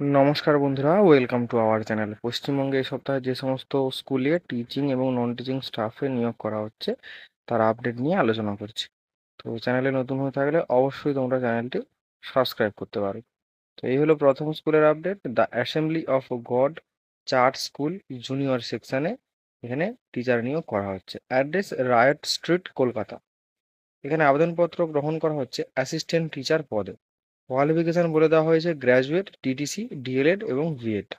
নমস্কার বন্ধুরা, welcome to our channel. পশ্চিমবঙ্গে এই সপ্তাহে যে সমস্ত স্কুলে টিচিং এবং নন টিচিং স্টাফে নিয়োগ করা হচ্ছে তার আপডেট নিয়ে আলোচনা করছি। তো চ্যানেলে নতুন হয়ে থাকলে অবশ্যই তোমরা চ্যানেলটি সাবস্ক্রাইব করতে পারো। তো এই হলো প্রথম স্কুলের update, the assembly of God church school junior সেকশনে। এখানে টিচার নিয়োগ করা হচ্ছে। Address riot street, Kolkata. এখানে আবেদনপত্র গ্রহণ করা হচ্ছে অ্যাসিস্ট্যান্ট টিচার পদে। কোয়ালিফিকেশন বলে দেওয়া হয়েছে গ্র্যাজুয়েট, টিটিসি, ডিএলএড এবং বিএড।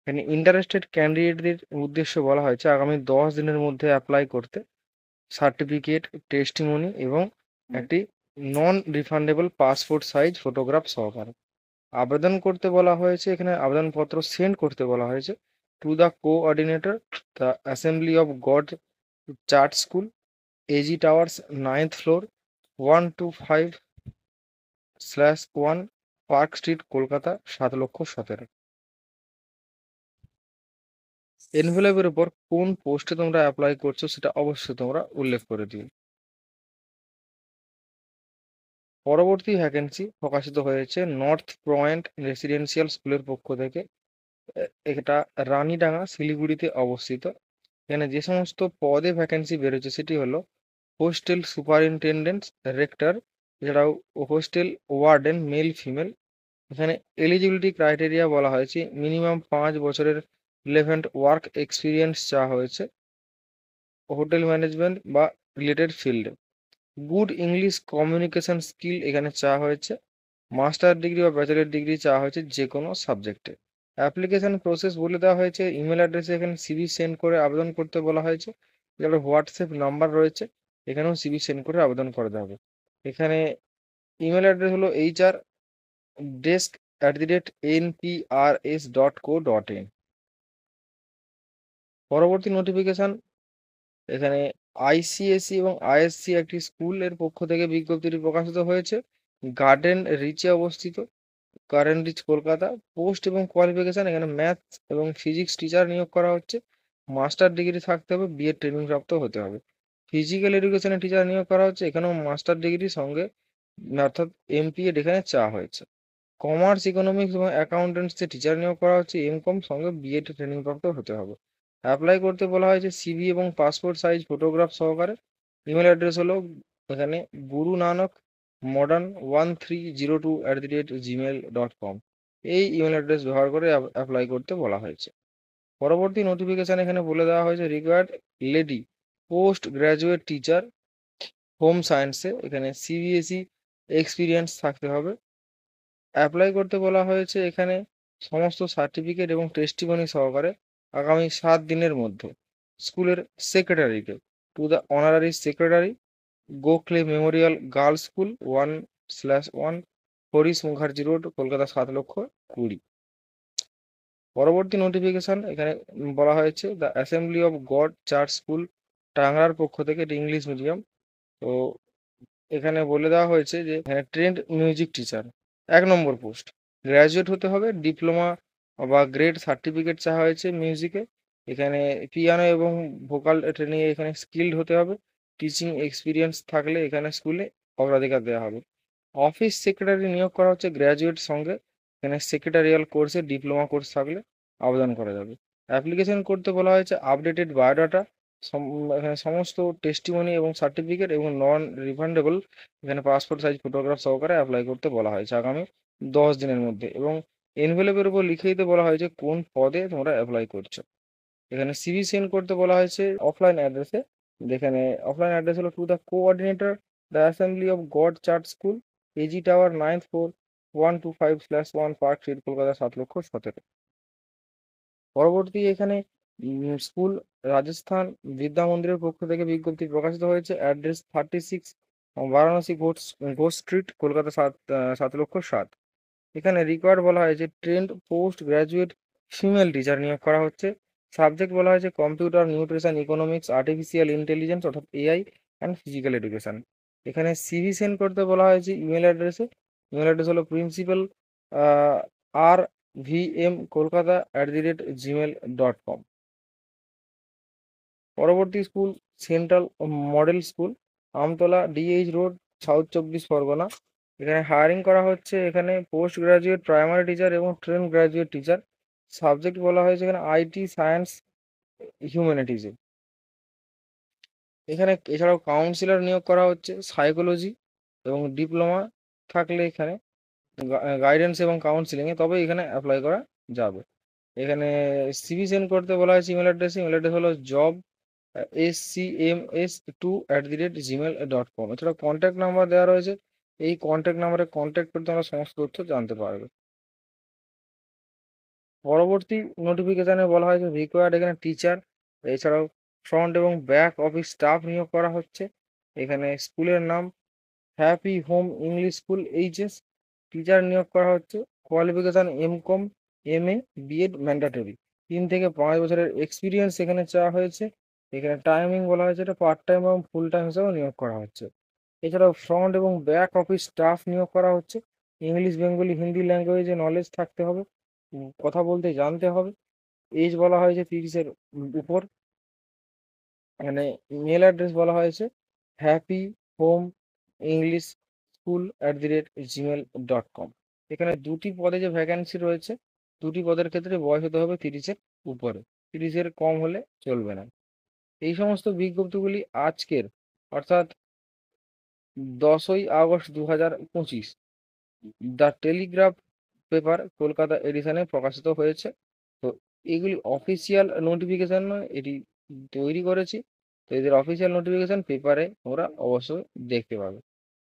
এখানে ইন্টারেস্টেড ক্যান্ডিডেটদের উদ্দেশ্যে বলা হয়েছে আগামী 10 দিনের মধ্যে অ্যাপ্লাই করতে। সার্টিফিকেট, টেস্টিমনি এবং একটি non refundable passport size photograph সহকারে আবেদন করতে বলা হয়েছে। এখানে আবেদনপত্র সেন্ড করতে বলা হয়েছে to the coordinator, the assembly of God church school, AG towers, 9th floor, 125/1 park street, Kolkata, 7,17,000। এনভেলপের উপর কোন পোস্টে তোমরা অ্যাপ্লাই করছো সেটা অবশ্যই তোমরা উল্লেখ করে দিও। পরবর্তী ভ্যাকেন্সি প্রকাশিত হয়েছে নর্থ পয়েন্ট রেসিডেন্সিয়াল স্কুলের পক্ষ থেকে। এটা রানীডাঙ্গা, শিলিগুড়িতে অবস্থিত। এখানে যে সমস্ত পদে ভ্যাকেন্সি বেরোচ্ছে সেটি হলো হোস্টেল সুপারিনটেন্ডেন্ট, রেক্টর, এছাড়াও হোস্টেল ওয়ার্ডেন, মেল ফিমেল। এখানে এলিজিবিলিটি ক্রাইটেরিয়া বলা হয়েছে মিনিমাম 5 বছরের রিলেভেন্ট ওয়ার্ক এক্সপিরিয়েন্স চাওয়া হয়েছে হোটেল ম্যানেজমেন্ট বা রিলেটেড ফিল্ডে। গুড ইংলিশ কমিউনিকেশন স্কিল এখানে চাওয়া হয়েছে। মাস্টার ডিগ্রি বা ব্যাচেলর ডিগ্রি চাওয়া হয়েছে যে কোনো সাবজেক্টে। অ্যাপ্লিকেশন প্রসেস বলে দেওয়া হয়েছে ইমেল অ্যাড্রেসে এখানে সিভি সেন্ড করে আবেদন করতে বলা হয়েছে। এছাড়া হোয়াটসঅ্যাপ নাম্বার রয়েছে, এখানেও সিভি সেন্ড করে আবেদন করতে হবে। এখানে ইমেল অ্যাড্রেস হলো hr@nprs.co.in। পরবর্তী নোটিফিকেশন, এখানে আইসিএসসি এবং আইএসসি একটি স্কুলের পক্ষ থেকে বিজ্ঞপ্তিটি প্রকাশিত হয়েছে। গার্ডেন রিচে অবস্থিত, গার্ডেন রিচ, কলকাতা। পোস্ট এবং কোয়ালিফিকেশন, এখানে ম্যাথস এবং ফিজিক্স টিচার নিয়োগ করা হচ্ছে। মাস্টার ডিগ্রি থাকতে হবে, বিএড ট্রেনিং প্রাপ্ত হতে হবে। ফিজিক্যাল এডুকেশনের টিচার নিয়োগ করা হচ্ছে, এখানেও মাস্টার ডিগ্রির সঙ্গে অর্থাৎ এমপিএড এখানে চাওয়া হয়েছে। কমার্স, ইকোনমিক্স এবং অ্যাকাউন্টেন্টসে টিচার নিয়োগ করা হচ্ছে, এমকম সঙ্গে বিএড ট্রেনিং প্রাপ্ত হতে হবে। অ্যাপ্লাই করতে বলা হয়েছে সিভি এবং পাসপোর্ট সাইজ ফটোগ্রাফ সহকারে। ইমেল অ্যাড্রেস হলো এখানে গুরু নানক মডার্ন 1302@gmail.com। এই ইমেল অ্যাড্রেস ব্যবহার করে অ্যাপ্লাই করতে বলা হয়েছে। পরবর্তী নোটিফিকেশন এখানে বলে দেওয়া হয়েছে required lady post graduate teacher home সায়েন্সে, এখানে সিবিএসই এক্সপিরিয়েন্স থাকতে হবে। অ্যাপ্লাই করতে বলা হয়েছে এখানে সমস্ত সার্টিফিকেট এবং টেস্টিমনি সহকারে আগামী 7 দিনের মধ্যে স্কুলের সেক্রেটারিকে to the honorary secretary, Gokhale memorial girls school, 1/1 Harish Mukherjee road, Kolkata, 7,20,000। পরবর্তী নোটিফিকেশন এখানে বলা হয়েছে the assembly of God church school টাংরার পক্ষ থেকে, এটি ইংলিশ মিডিয়াম। তো এখানে বলে দেওয়া হয়েছে যে এখানে ট্রেন্ড মিউজিক টিচার 1 নম্বর পোস্ট, গ্র্যাজুয়েট হতে হবে, ডিপ্লোমা বা গ্রেড সার্টিফিকেট চাওয়া হয়েছে মিউজিকে। এখানে পিয়ানো এবং ভোকাল ট্রেনিং এখানে স্কিল্ড হতে হবে। টিচিং এক্সপিরিয়েন্স থাকলে এখানে স্কুলে অগ্রাধিকার দেওয়া হবে। অফিস সেক্রেটারি নিয়োগ করা হচ্ছে গ্র্যাজুয়েট সঙ্গে এখানে সেক্রেটারিয়াল কোর্সে ডিপ্লোমা কোর্স থাকলে আবেদন করা যাবে। অ্যাপ্লিকেশন করতে বলা হয়েছে আপডেটেড বায়োডাটা, এখানে সমস্ত টেস্টিমনি এবং সার্টিফিকেট এবং নন রিফান্ডেবল এখানে পাসপোর্ট সাইজ ফটোগ্রাফ সহকারে অ্যাপ্লাই করতে বলা হয়েছে আগামী 10 দিনের মধ্যে। এবং এনভেলপের উপর লিখে দিতে বলা হয়েছে কোন পদে তোমরা অ্যাপ্লাই করছো। এখানে সিভি সেন্ড করতে বলা হয়েছে অফলাইন অ্যাড্রেসে, যেখানে অফলাইন অ্যাড্রেস হলো to the coordinator, the assembly of God church school, AG tower, 9th floor, 125/1 park street, Kolkata, 7,17,000। পরবর্তী এখানে স্কুল রাজস্থান বিদ্যা মন্দিরের পক্ষ থেকে বিজ্ঞপ্তি প্রকাশিত হয়েছে। Address 36 Varanasi Ghosh Ghosh street, Kolkata, 7,07,000। এখানে রিকোয়ার্ড বলা হয়েছে trend post graduate female teacher নিয়োগ করা হচ্ছে। সাবজেক্ট বলা হয়েছে computer, nutrition, economics, artificial intelligence অর্থাৎ এআই অ্যান্ড ফিজিক্যাল এডুকেশন। এখানে সিভি সেন্ড করতে বলা হয়েছে ইমেল অ্যাড্রেসে। ইমেল অ্যাড্রেস হলো প্রিন্সিপাল আর ভিএম কলকাতা @gmail.com। পরবর্তী school central model school, Amtala, DH road, south 24 Pargana. এখানে হায়ারিং করা হচ্ছে এখানে পোস্ট গ্রাজুয়েট প্রাইমারি টিচার এবং ট্রেন গ্রাজুয়েট টিচার। সাবজেক্ট বলা হয়েছে এখানে আইটি, সায়েন্স, হিউম্যানিটিজে। এখানে এছাড়াও কাউন্সিলর নিয়োগ করা হচ্ছে সাইকোলজি এবং ডিপ্লোমা থাকলে এখানে গাইডেন্স এবং কাউন্সিলিংয়ে তবে এখানে অ্যাপ্লাই করা যাবে। এখানে সিভি সেন্ড করতে বলা হয়েছে ইমেল অ্যাড্রেস হলো job@scms2@gmail.com। এছাড়া কন্ট্যাক্ট নাম্বার দেওয়া রয়েছে, এই কন্ট্যাক্ট নাম্বারে কন্ট্যাক্ট করে তোমরা সমস্ত তথ্য জানতে পারবে। পরবর্তী নোটিফিকেশনে বলা হয়েছে রিকোয়ার্ড এখানে টিচার, এছাড়াও ফ্রন্ট এবং ব্যাক অফিস স্টাফ নিয়োগ করা হচ্ছে। এখানে স্কুলের নাম happy home English school HS. Teacher নিয়োগ করা হচ্ছে, qualification MCom, MA, BEd mandatory. 3 থেকে 5 বছরের এক্সপিরিয়েন্স এখানে চাওয়া হয়েছে। এখানে টাইমিং বলা হয়েছে এটা পার্ট টাইম এবং ফুল টাইম হিসেবেও নিয়োগ করা হচ্ছে। এছাড়াও ফ্রন্ট এবং ব্যাক অফিস স্টাফ নিয়োগ করা হচ্ছে। ইংলিশ, বেঙ্গলি, হিন্দি ল্যাঙ্গুয়েজে নলেজ থাকতে হবে, কথা বলতে জানতে হবে। এজ বলা হয়েছে 30-এর উপর। এখানে মেল অ্যাড্রেস বলা হয়েছে হ্যাপি হোম ইংলিশ স্কুল@gmail.com। এখানে 2টি পদে যে ভ্যাকান্সি রয়েছে, 2টি পদের ক্ষেত্রে বয়স হতে হবে 30-এর উপরে, 30-এর কম হলে চলবে না। এই সমস্ত বিজ্ঞপ্তিগুলি আজকের অর্থাৎ 10ই August 2025 the Telegraph paper Kolkata এডিশনে প্রকাশিত হয়েছে। তো এগুলি অফিসিয়াল নোটিফিকেশন নয়, এটি তৈরি করেছি। তো এদের অফিসিয়াল নোটিফিকেশন পেপারে ওরা অবশ্যই দেখতে পাবে।